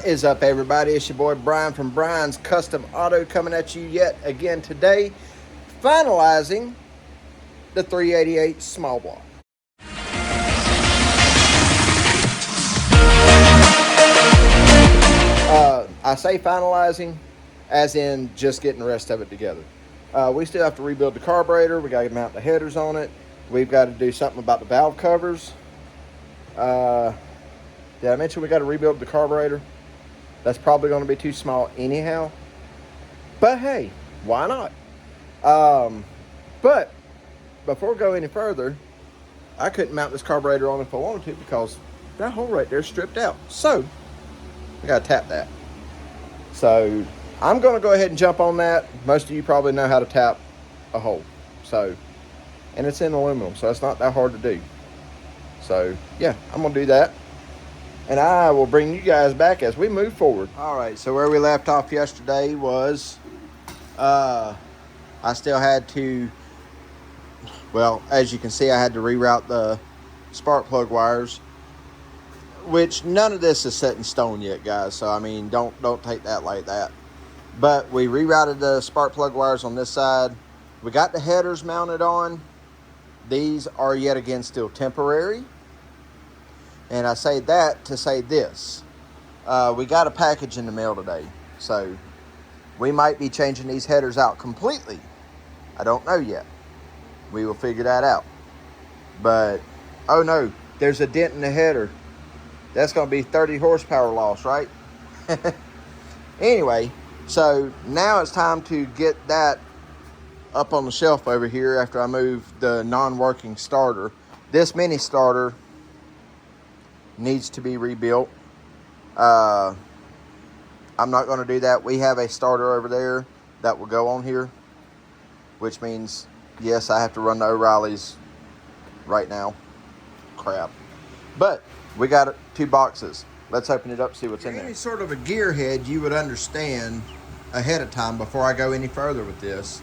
is up, everybody? It's your boy Brian from Brian's Custom Auto coming at you yet again today, finalizing the 388 small block. I say finalizing as in just getting the rest of it together. We still have to rebuild the carburetor. We got to mount the headers on it. We've got to do something about the valve covers. Did I mention we got to rebuild the carburetor? That's probably going to be too small anyhow. But hey, why not? But before we go any further, I couldn't mount this carburetor on if I wanted to because that hole right there is stripped out. So I got to tap that. So I'm going to go ahead and jump on that. Most of you probably know how to tap a hole. So, and it's in aluminum, so it's not that hard to do. So yeah, I'm going to do that. And I will bring you guys back as we move forward. All right, so where we left off yesterday was I still had to, well, as you can see, I had to reroute the spark plug wires, which none of this is set in stone yet, guys. So, I mean, don't take that like that. But we rerouted the spark plug wires on this side. We got the headers mounted on. These are yet again still temporary. And I say that to say this. We got a package in the mail today. So we might be changing these headers out completely. I don't know yet. We will figure that out. But, oh no, there's a dent in the header. That's going to be 30 horsepower loss, right? Anyway, so now it's time to get that up on the shelf over here after I move the non-working starter. This mini starter needs to be rebuilt. I'm not going to do that. We have a starter over there that will go on here, which means, yes, I have to run the O'Reilly's right now. Crap. But we got 2 boxes. Let's open it up, see what's in there. Any sort of a gearhead you would understand ahead of time before I go any further with this.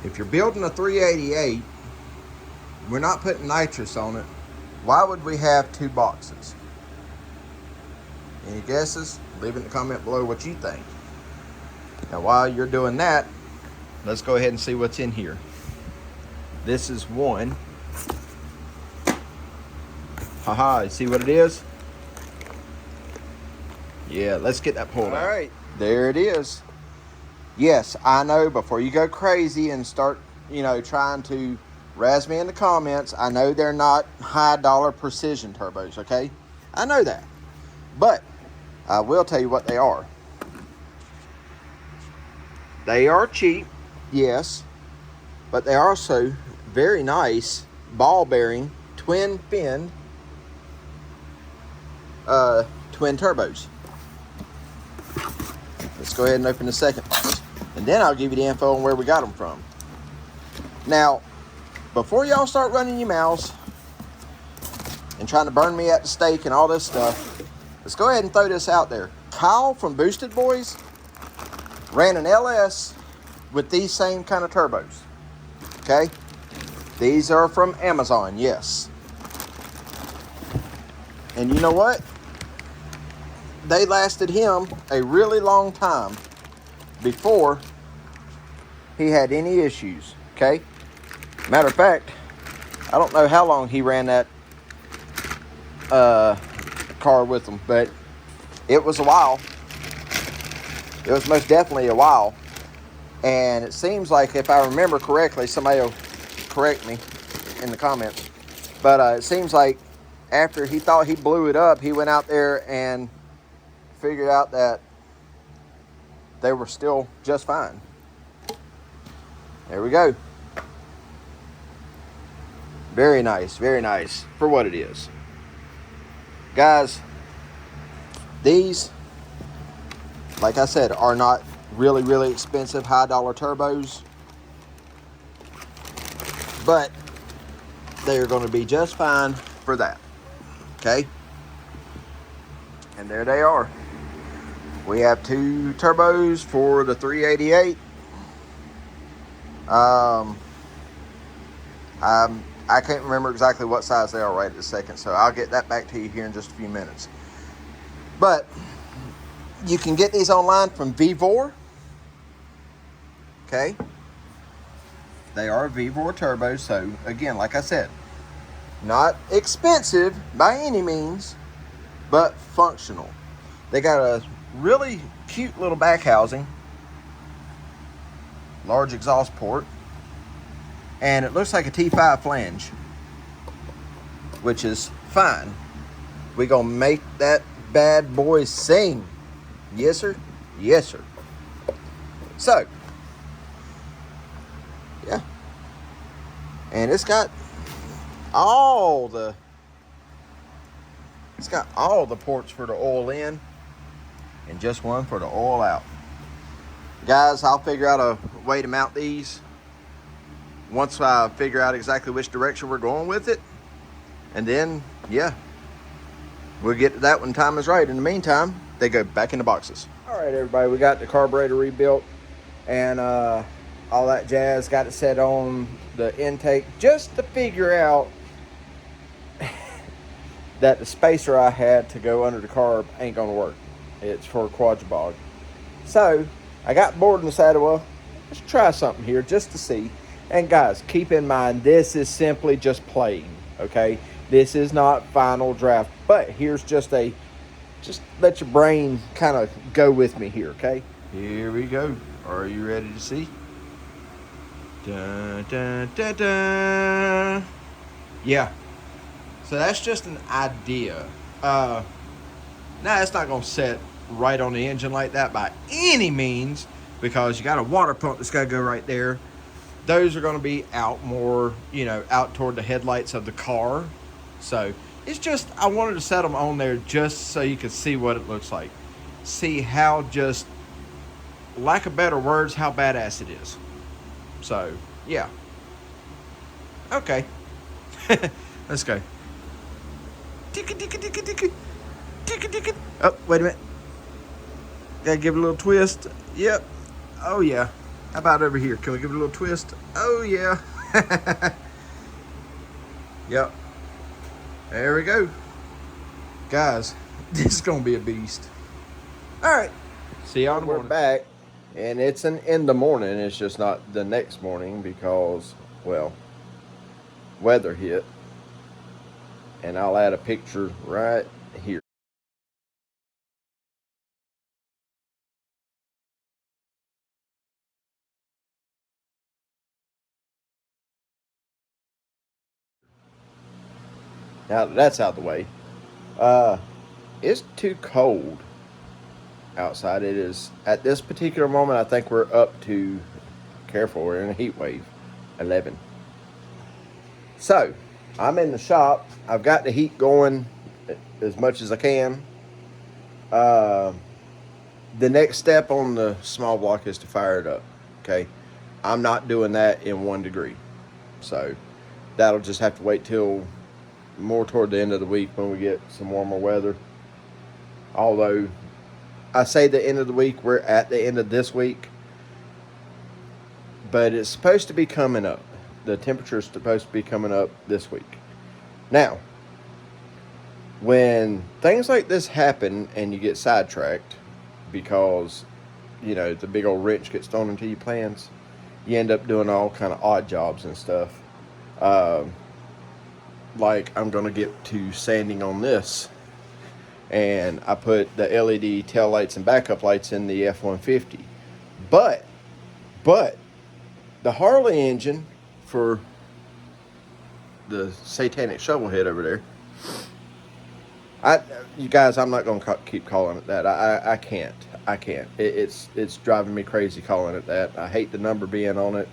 If you're building a 388, we're not putting nitrous on it. Why would we have 2 boxes? Any guesses? Leave in the comment below what you think. Now, while you're doing that, let's go ahead and see what's in here. This is one. Haha, you see what it is? Yeah, let's get that pulled out. All right, there it is. Yes, I know, before you go crazy and start, trying to razz me in the comments, I know they're not high dollar precision turbos, okay? I know that. But I will tell you what they are. They are cheap, yes, but they are also very nice ball bearing twin fin twin turbos. Let's go ahead and open the second box, and then I'll give you the info on where we got them from. Now, before y'all start running your mouths and trying to burn me at the stake and all this stuff, let's go ahead and throw this out there. Kyle from Boosted Boys ran an LS with these same kind of turbos. Okay? These are from Amazon, yes. And you know what? They lasted him a really long time before he had any issues. Okay? Matter of fact, I don't know how long he ran that car with them, but it was a while. It was most definitely a while. And it seems like, if I remember correctly, somebody will correct me in the comments, but it seems like after he thought he blew it up, he went out there and figured out that they were still just fine. There we go. Very nice for what it is. Guys, these, like I said, are not really expensive high dollar turbos, but they are going to be just fine for that. Okay? And there they are. We have 2 turbos for the 388. I can't remember exactly what size they are right at this second, so I'll get that back to you here in just a few minutes. But You can get these online from Vevor. Okay. They are Vevor turbos. So again, like I said, not expensive by any means, but functional. They got a really cute little back housing, large exhaust port, and it looks like a T5 flange, which is fine. We're gonna make that bad boy sing. Yes, sir. Yes, sir. So, yeah. And it's got all the ports for the oil in and just one for the oil out. Guys, I'll figure out a way to mount these once I figure out exactly which direction we're going with it. And then, yeah, we'll get to that when time is right. In the meantime, they go back in the boxes. All right, everybody, we got the carburetor rebuilt and all that jazz. Got it set on the intake just to figure out that the spacer I had to go under the carb ain't gonna work. It's for quadribog. So I got bored and decided, well, let's try something here just to see. And guys, keep in mind, this is simply just playing, okay? This is not final draft, but here's just let your brain kind of go with me here, okay? Here we go. Are you ready to see? Dun, dun, dun, dun. Yeah. So that's just an idea. Now, it's not going to set right on the engine like that by any means, because you got a water pump that's got to go right there. Those are going to be out more, out toward the headlights of the car. So it's just, I wanted to set them on there just so you could see what it looks like. See how, just lack of better words, how badass it is. So, yeah. Okay. Let's go. Oh, wait a minute. Gotta give it a little twist. Yep. Oh, yeah. How about over here? Can we give it a little twist? Oh, yeah. Yep. There we go. Guys, this is going to be a beast. All right. See y'all in the morning. We're back, and it's in the morning. It's just not the next morning because, well, weather hit. And I'll add a picture right here. Now that that's out of the way, it's too cold outside. It is, at this particular moment, I think we're up to, careful, we're in a heat wave, 11. So, I'm in the shop. I've got the heat going as much as I can. The next step on the small block is to fire it up, okay? I'm not doing that in 1 degree. So, that'll just have to wait till more toward the end of the week when we get some warmer weather. Although I say the end of the week, we're at the end of this week, but it's supposed to be coming up. The temperature is supposed to be coming up this week. Now, when things like this happen and you get sidetracked because, the big old wrench gets thrown into your plans, you end up doing all kind of odd jobs and stuff. Like I'm going to get to sanding on this, and I put the LED tail lights and backup lights in the F-150. But the Harley engine for the satanic shovel head over there, you guys, I'm not going to keep calling it that. I can't. It's driving me crazy calling it that. I hate the number being on it.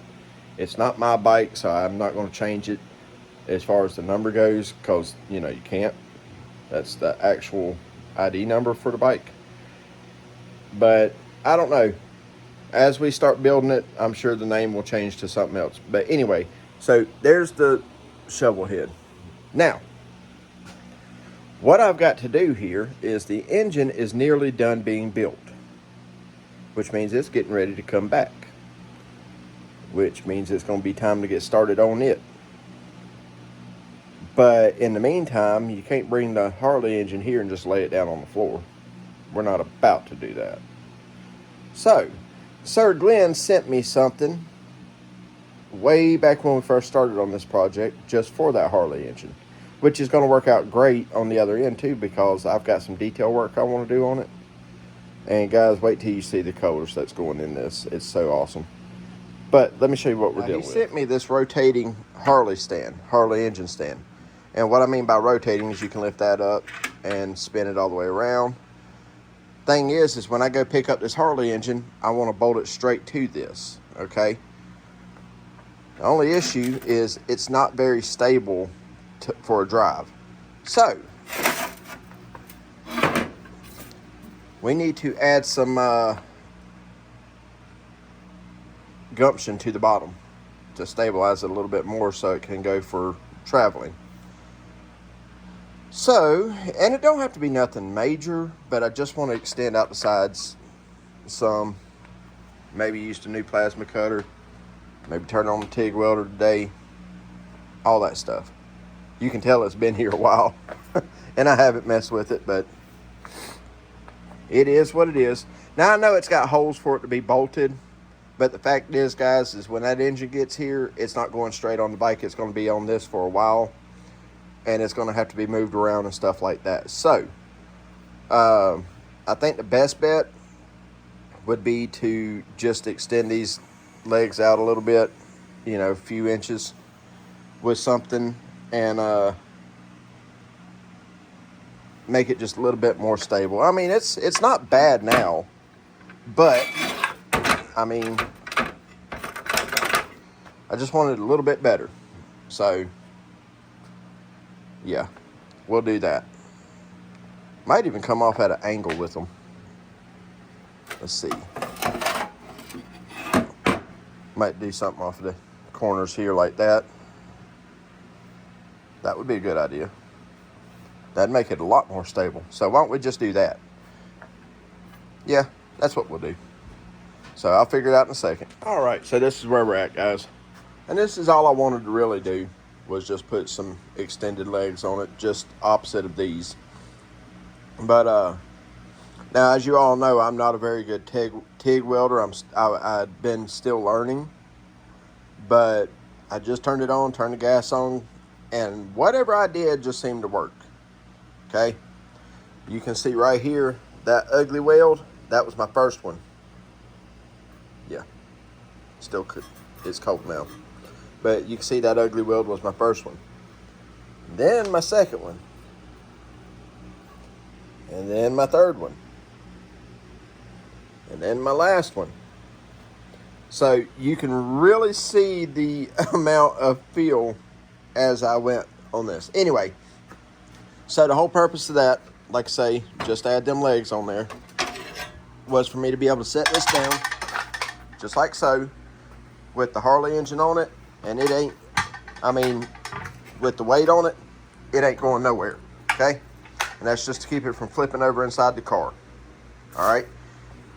It's not my bike, so I'm not going to change it as far as the number goes, because you can't. That's the actual ID number for the bike. But I don't know, as we start building it, I'm sure the name will change to something else. But anyway, so there's the shovel head. Now, what I've got to do here is the engine is nearly done being built, which means it's getting ready to come back, which means it's going to be time to get started on it. But in the meantime, you can't bring the Harley engine here and just lay it down on the floor. we're not about to do that. So, Sir Glenn sent me something way back when we first started on this project just for that Harley engine, which is going to work out great on the other end too, because I've got some detail work I want to do on it. And guys, wait till you see the colors that's going in this. It's so awesome. But let me show you what we're dealing with. He sent me this rotating Harley stand, Harley engine stand. And what I mean by rotating is you can lift that up and spin it all the way around. Thing is when I go pick up this Harley engine, I want to bolt it straight to this, okay? The only issue is it's not very stable for a drive. So, we need to add some gumption to the bottom to stabilize it a little bit more so it can go for traveling. So, and it don't have to be nothing major, but I just want to extend out the sides some. Maybe used a new plasma cutter. Maybe turn on the TIG welder today. All that stuff. You can tell it's been here a while. And I haven't messed with it, but it is what it is. Now I know it's got holes for it to be bolted. But the fact is, guys, is when that engine gets here, it's not going straight on the bike. It's going to be on this for a while. And it's going to have to be moved around and stuff like that. So, I think the best bet would be to just extend these legs out a little bit, you know, a few inches with something, and make it just a little bit more stable. I mean, it's not bad now, but I mean, I just wanted it a little bit better. So, yeah, we'll do that. Might even come off at an angle with them. Let's see. Might do something off of the corners here like that. That would be a good idea. That'd make it a lot more stable. So why don't we just do that? Yeah, that's what we'll do. So I'll figure it out in a second. All right, so this is where we're at, guys. And this is all I wanted to really do, was just put some extended legs on it, just opposite of these. But now, as you all know, I'm not a very good TIG welder. I've been still learning, but I just turned it on, turned the gas on, and whatever I did just seemed to work. Okay, you can see right here that ugly weld. That was my first one. Yeah, still could. It's cold now, but you can see that ugly weld was my first one. Then my second one, and then my third one. And then my last one. So you can really see the amount of feel as I went on this. Anyway, so the whole purpose of that, like I say, just add them legs on there, was for me to be able to set this down, just like so, with the Harley engine on it. And it ain't, I mean, with the weight on it, it ain't going nowhere, okay? And that's just to keep it from flipping over inside the car, all right?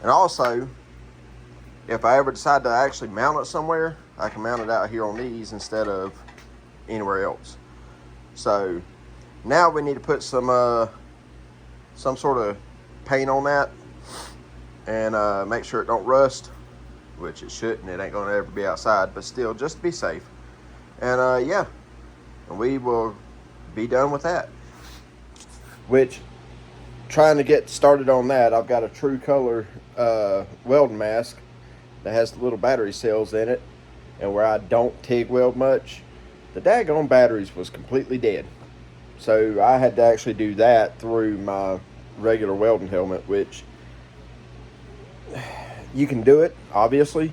And also, if I ever decide to actually mount it somewhere, I can mount it out here on these instead of anywhere else. So now we need to put some sort of paint on that and make sure it don't rust, which it shouldn't. It ain't gonna ever be outside, but still, just to be safe. And yeah, and we will be done with that. Which, trying to get started on that, I've got a True Color welding mask that has the little battery cells in it, and where I don't TIG weld much, the daggone batteries was completely dead. So I had to actually do that through my regular welding helmet, which you can do it, obviously,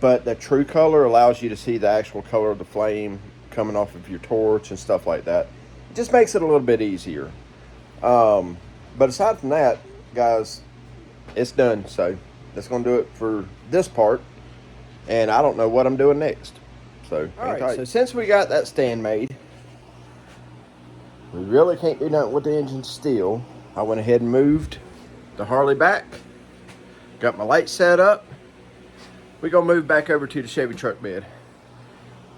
but the True Color allows you to see the actual color of the flame coming off of your torch and stuff like that. It just makes it a little bit easier. But aside from that, guys, it's done. So that's going to do it for this part. And I don't know what I'm doing next. So, all right, so since we got that stand made, we really can't do nothing with the engine still. I went ahead and moved the Harley back. Got my lights set up. We're going to move back over to the Chevy truck bed.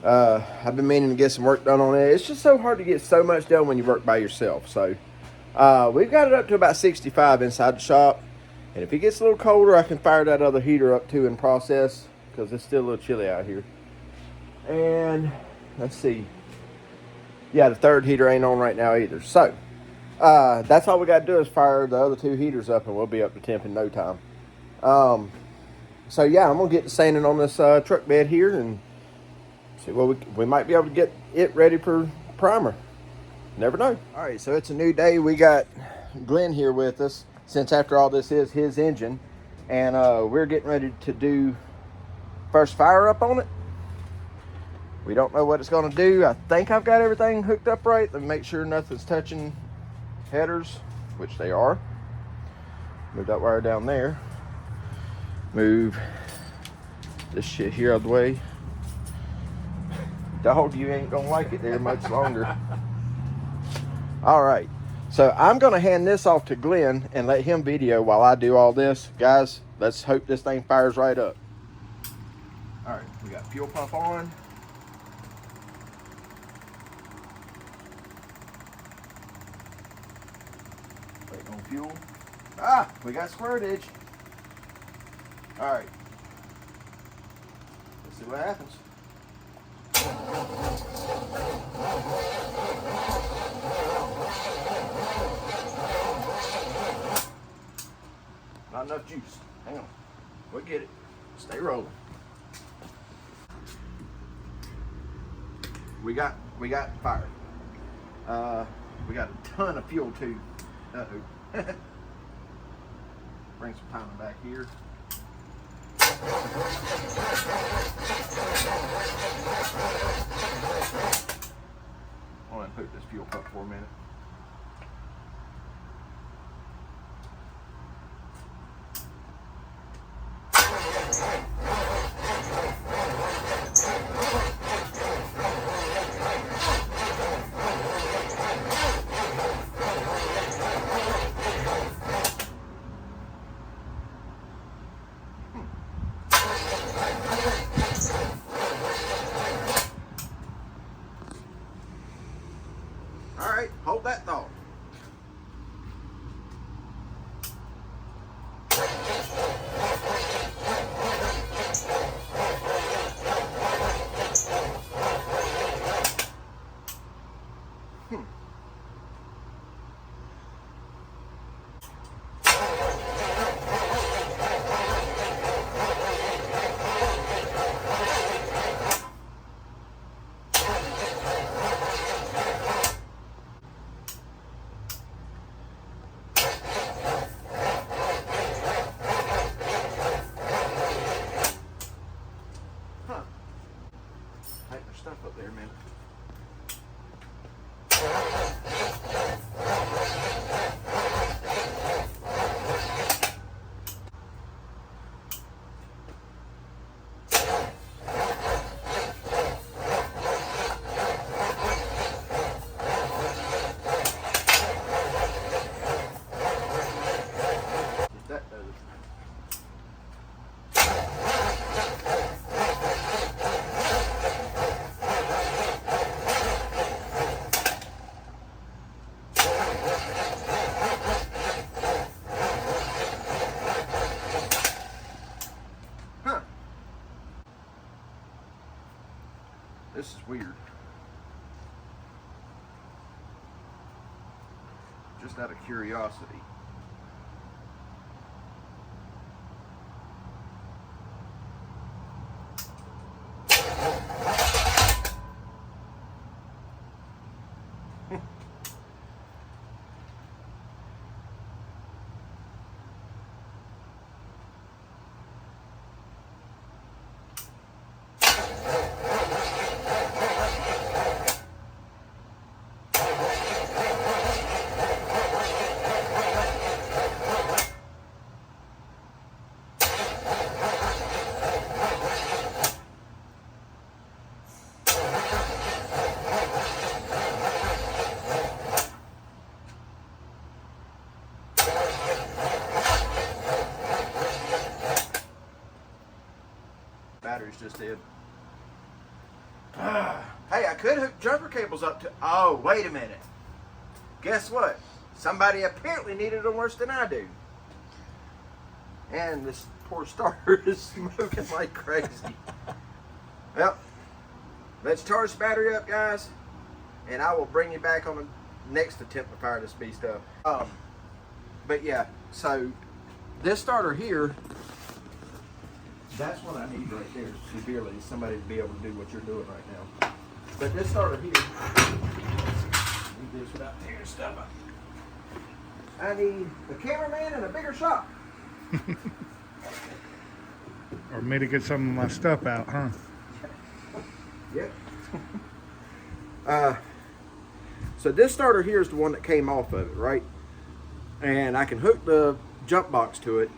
I've been meaning to get some work done on it. It's just so hard to get so much done when you work by yourself. So We've got it up to about 65 inside the shop. And if it gets a little colder, I can fire that other heater up too in process, because it's still a little chilly out here. And let's see. Yeah, the third heater ain't on right now either. So that's all we got to do is fire the other two heaters up, and we'll be up to temp in no time. So yeah, I'm gonna get to sanding on this truck bed here and see what we might be able to get it ready for primer. Never know. All right, so it's a new day. We got Glenn here with us, since after all this is his engine, and we're getting ready to do first fire up on it. We don't know what it's gonna do. I think I've got everything hooked up right. Let me make sure nothing's touching headers, which they are. Move that wire down there. Move this shit here out of the way. Dog, you ain't gonna like it there much longer. All right, so I'm gonna hand this off to Glenn and let him video while I do all this. Guys, let's hope this thing fires right up. All right, we got fuel pump on. Waiting on fuel. Ah, we got squirtage. All right, let's see what happens. Not enough juice. Hang on. We'll get it. Stay rolling. We got fire. We got a ton of fuel too. Uh-oh. Bring some timer back here. I'm gonna put this fuel pump for a minute. All right, hold that thought. Stuff up there, man. That does. This is weird. Just out of curiosity. Battery's just dead. Hey, I could hook jumper cables up to... Oh, wait a minute. Guess what? Somebody apparently needed them worse than I do. And this poor starter is smoking like crazy. Well, let's charge the battery up, guys, and I will bring you back on the next attempt to fire this beast up. But yeah, so this starter here, that's what I need right there severely, is somebody to be able to do what you're doing right now. But this starter here, do this without tearing stuff up. I need a cameraman and a bigger shot. Or me to get some of my stuff out, huh? Yep. So this starter here is the one that came off of it, right? And I can hook the jump box to it,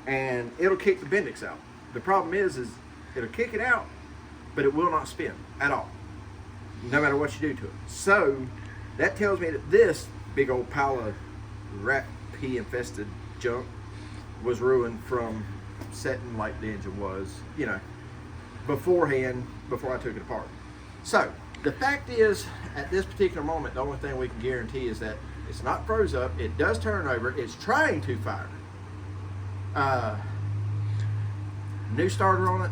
and it'll kick the Bendix out. The problem is it'll kick it out, but it will not spin at all, no matter what you do to it. So that tells me that this big old pile of rat pee infested junk was ruined from setting like the engine was, you know, beforehand, before I took it apart. So the fact is, at this particular moment, the only thing we can guarantee is that it's not froze up. It does turn over. It's trying to fire. New starter on it.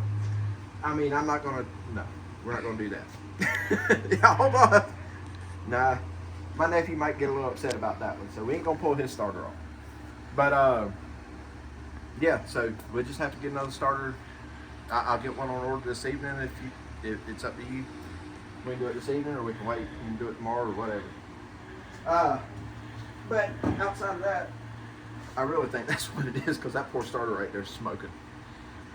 I mean, I'm not gonna. No, we're not gonna do that. Yeah, hold on. Nah, my nephew might get a little upset about that one, so we ain't gonna pull his starter off. But yeah, so we'll just have to get another starter. I'll get one on order this evening if it's up to you. We can do it this evening, or we can wait and do it tomorrow, or whatever. But outside of that, I really think that's what it is, because that poor starter right there is smoking.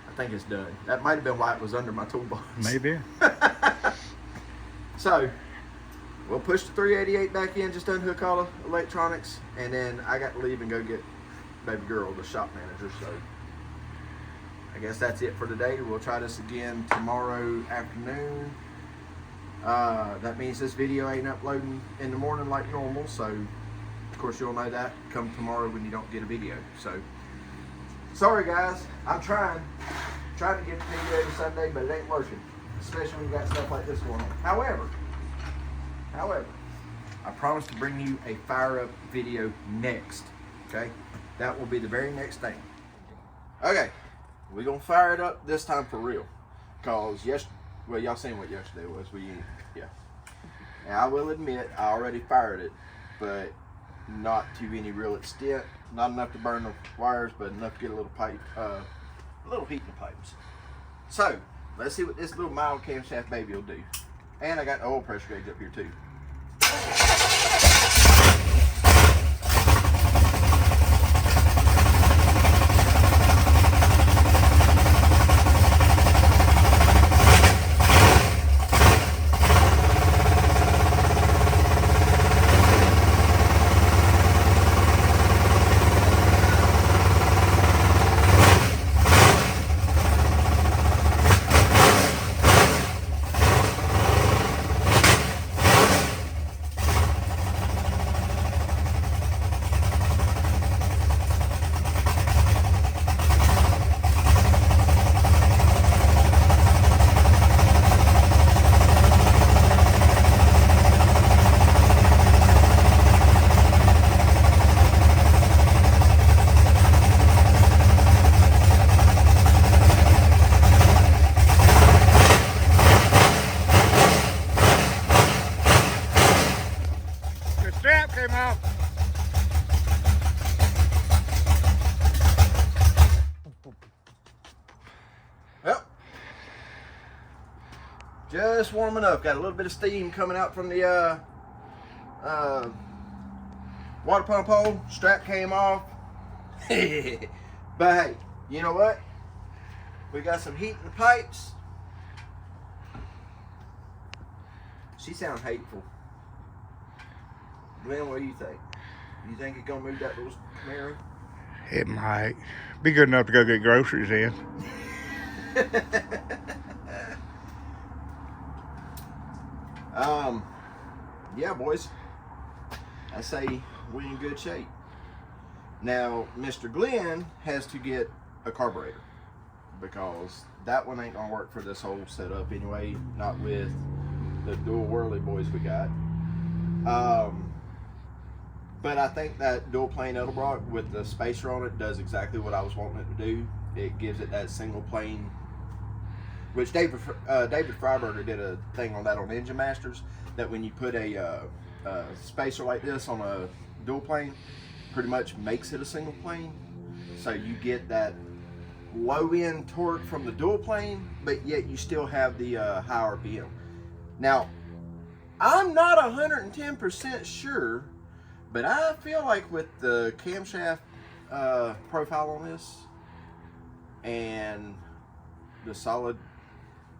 I think it's done. That might have been why it was under my toolbox. Maybe. So we'll push the 388 back in, just unhook all the electronics, and then I got to leave and go get baby girl, the shop manager. So I guess that's it for today. We'll try this again tomorrow afternoon. That means this video ain't uploading in the morning like normal, so of course you'll know that come tomorrow when you don't get a video. So sorry guys, I'm trying to get the video every Sunday, but it ain't working, especially when you got stuff like this going on. However, I promise to bring you a fire up video next. Okay, that will be the very next thing. Okay, we're gonna fire it up this time for real, cause well, y'all seen what yesterday was. Yeah. Now I will admit I already fired it, but not to any real extent. Not enough to burn the wires, but enough to get a little pipe, a little heat in the pipes. So let's see what this little mild camshaft baby will do. And I got the oil pressure gauge up here too. Came out. Well, just warming up. Got a little bit of steam coming out from the water pump hole. Strap came off. But hey, you know what? We got some heat in the pipes. She sounds hateful. Glenn, what do you think? You think it's gonna move that little Camaro? It might. Be good enough to go get groceries in. Yeah, boys. I say we're in good shape. Now, Mr. Glenn has to get a carburetor, because that one ain't gonna work for this whole setup anyway, not with the dual whirly boys we got. But I think that dual plane Edelbrock with the spacer on it does exactly what I was wanting it to do. It gives it that single plane, which David Freiberger did a thing on that on Engine Masters, that when you put a spacer like this on a dual plane, pretty much makes it a single plane. So you get that low end torque from the dual plane, but yet you still have the high RPM. Now, I'm not 110% sure, but I feel like with the camshaft profile on this and the solid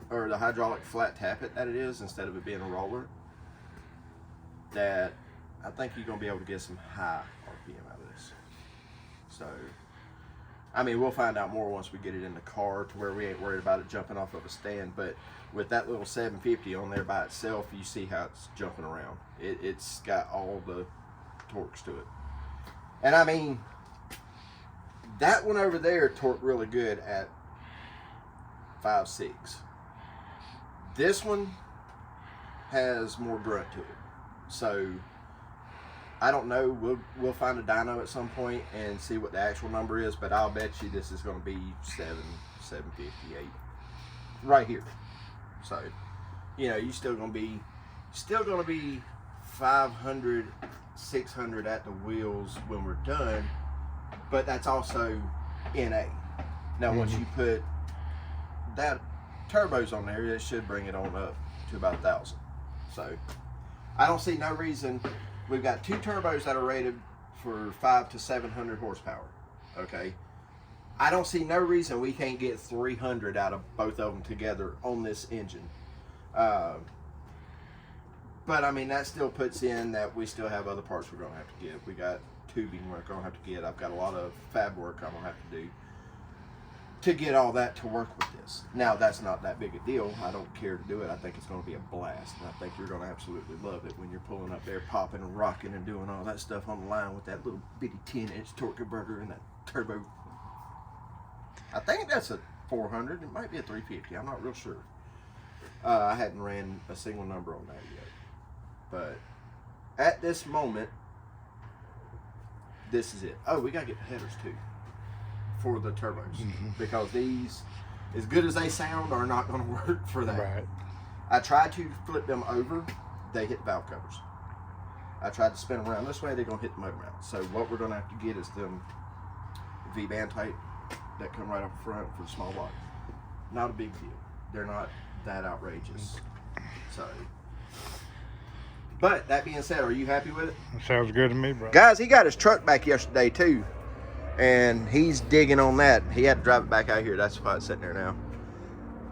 or the hydraulic flat tappet that it is instead of it being a roller, that I think you're gonna be able to get some high RPM out of this. So, I mean, we'll find out more once we get it in the car to where we ain't worried about it jumping off of a stand. But with that little 750 on there by itself, you see how it's jumping around. It's got all the torques to it. And I mean, that one over there torqued really good at 5.6. This one has more grunt to it. So I don't know. We'll find a dyno at some point and see what the actual number is, but I'll bet you this is going to be 758 right here. So, you know, you're still going to be 500, 600 at the wheels when we're done, but that's also NA. Now, once you put that turbos on there, it should bring it on up to about 1,000. So, I don't see no reason. We've got two turbos that are rated for 500 to 700 horsepower. Okay, I don't see no reason we can't get 300 out of both of them together on this engine. But I mean, that still puts in that we still have other parts we're gonna have to get. We got tubing we're gonna have to get. I've got a lot of fab work I'm gonna have to do to get all that to work with this. Now, that's not that big a deal. I don't care to do it. I think it's going to be a blast. And I think you're going to absolutely love it when you're pulling up there, popping and rocking and doing all that stuff on the line with that little bitty 10-inch torque converter and that turbo. I think that's a 400. It might be a 350. I'm not real sure. I hadn't ran a single number on that yet. But at this moment, this is it. Oh, we got to get the headers too for the turbos, because these, as good as they sound, are not going to work for that. Right. I tried to flip them over, they hit the valve covers. I tried to spin them around this way, they're going to hit the motor mount. So what we're going to have to get is them V-band type that come right up front for the small block. Not a big deal. They're not that outrageous. So, but that being said, are you happy with it? Sounds good to me, bro. Guys, he got his truck back yesterday too, and he's digging on that. He had to drive it back out here. That's why it's sitting there now.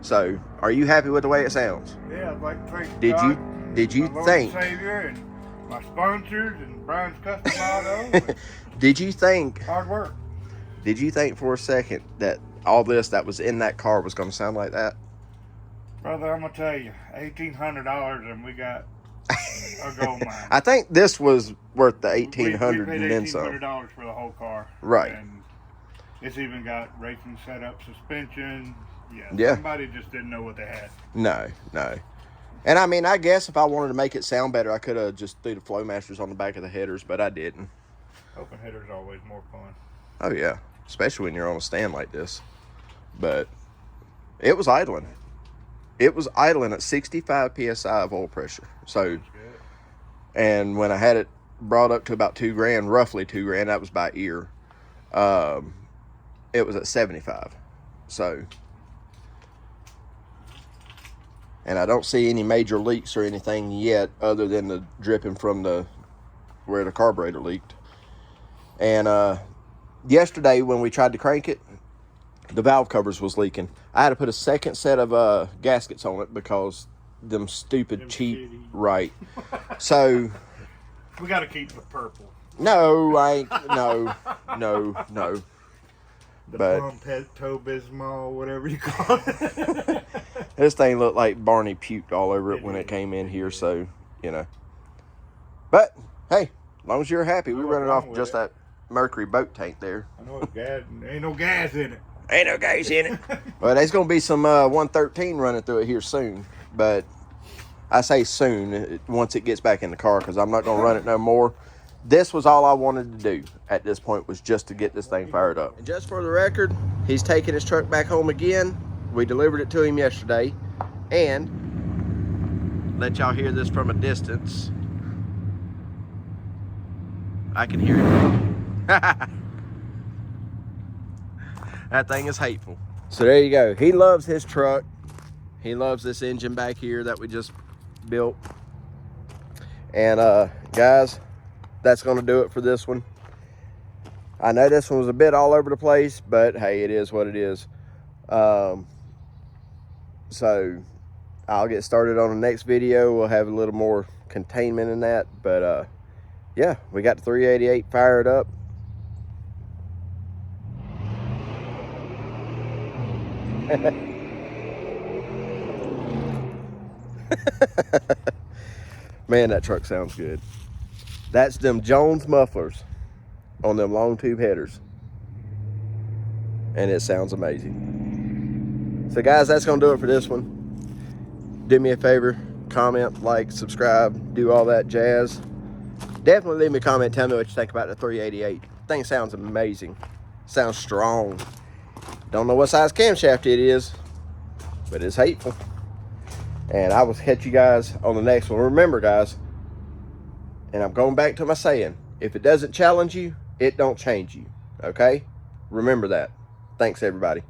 So, are you happy with the way it sounds? Yeah, I'd like to thank Did you my Lord think? and Savior and my sponsors and Brian's Custom Auto. Did you think? Hard work. Did you think for a second that all this that was in that car was going to sound like that? Brother, I'm going to tell you, $1,800 and we got a gold mine. I think this was worth the $1,800 we paid and then some. $1,800 for the whole car. Right. And it's even got racing setup, suspension. Yeah. Somebody just didn't know what they had. No. And I mean, I guess if I wanted to make it sound better, I could have just threw the Flowmasters on the back of the headers, but I didn't. Open header's always more fun. Oh yeah, especially when you're on a stand like this. But it was idling. It was idling at 65 psi of oil pressure. So, and when I had it brought up to about $2,000, roughly $2,000, that was by ear. It was at 75. So, and I don't see any major leaks or anything yet, other than the dripping from where the carburetor leaked. And yesterday when we tried to crank it, the valve covers was leaking. I had to put a second set of gaskets on it because them stupid cheap, right. So we got to keep the purple. No, I ain't. No. The but Pepto-Bismol, whatever you call it. This thing looked like Barney puked all over it when it came in here, so, you know. But, hey, as long as you're happy, we're running off just that Mercury boat tank there. I know it's gas. Ain't no gas in it. Ain't no gas in it. Well, there's going to be some 113 running through it here soon. But I say soon, once it gets back in the car, because I'm not going to run it no more. this was all I wanted to do at this point, was just to get this thing fired up. And just for the record, he's taking his truck back home again. We delivered it to him yesterday. And let y'all hear this from a distance. I can hear it. That thing is hateful. So there you go. He loves his truck. He loves this engine back here that we just built. And guys, that's gonna do it for this one. I know this one was a bit all over the place, but hey, it is what it is. So I'll get started on the next video. We'll have a little more containment in that, but yeah, we got the 388 fired up. Man, that truck sounds good. That's them Jones mufflers on them long tube headers, and it sounds amazing. So guys, that's gonna do it for this one. Do me a favor, comment, like, subscribe, do all that jazz. Definitely leave me a comment, tell me what you think about the 388. Thing sounds amazing, sounds strong. Don't know what size camshaft it is, but it's hateful. And I will catch you guys on the next one. Remember, guys, and I'm going back to my saying, if it doesn't challenge you, it don't change you, okay? Remember that. Thanks, everybody.